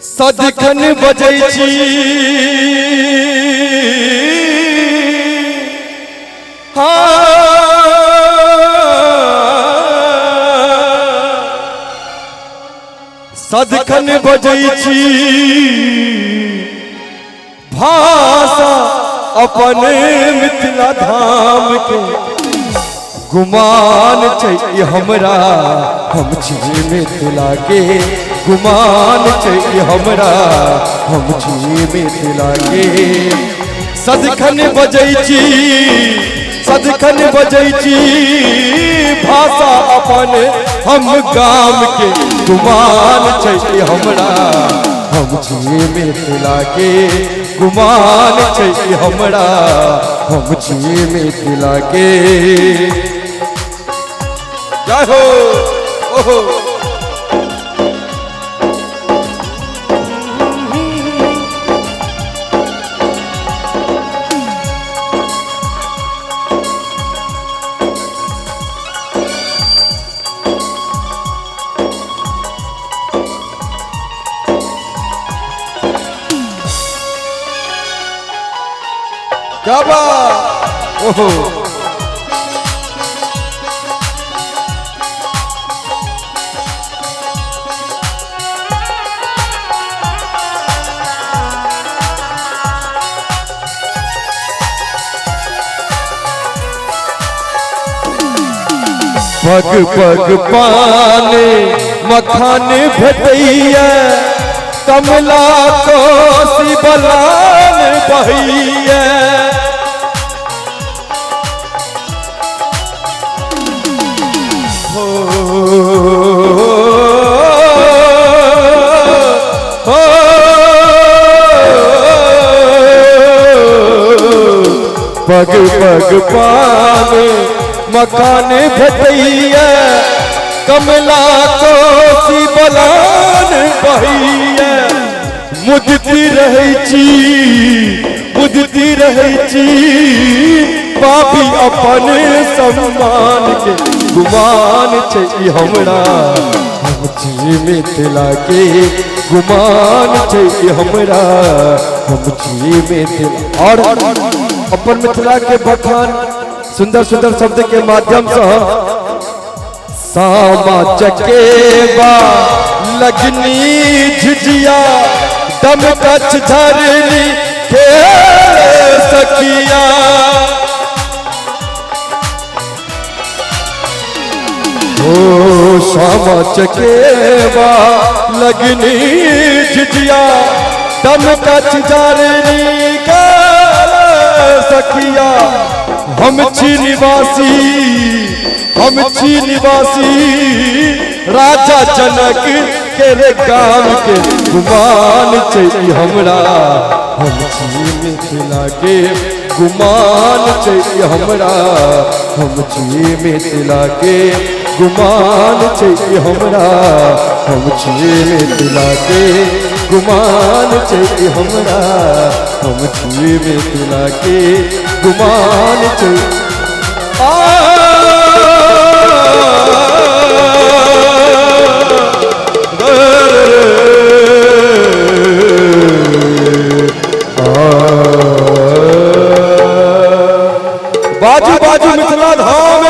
सदिखन बजै छी सदिखन बजै छी भाषा अपन मिथिला धाम के गुमान चाहिए हमरा हम छी मिथिला के गुमान चाहिए हमरा हम छी मिथिला के सदिखन बजै छी सदिखन बजै छी भाषा अपन हम गाम के गुमान चाहिए हमरा हम छी मिथिला के गुमान चाहिए हमरा हम छी मिथिला के जय हो ओहो क्या बात ओहो पग पग पाने मखान भेटैया कमला कोसी बलान बहैया पग पग पाने मकान भेटैया कमला कोसी बलान बहैया मुदती रहै छी पापी अपन सम्मान के गुमान छै हमरा हम छी मिथिला के गुमान छै हमरा हम छी मिथिला और अपन मिथिला के बखान सुंदर सुंदर शब्द के माध्यम से सामा चकेबा लगनी झिझिया दम कच धरनी खेल सकिया ओ सामा चकेबा लगनी झिझिया दम कच धरनी खेल सकिया हम छी निवासी राजा जनक के रे गाम के गुमान चाहिए हमरा हम छी मिथिला के गुमान चाहिए हमरा हम छी मिथिला के गुमान चाहिए हमरा हम छी मिथिला के गुमान चाहिए हमरा हम छी मिथिला के गुमान चाहिए बाजू बाजू मिथिला धाम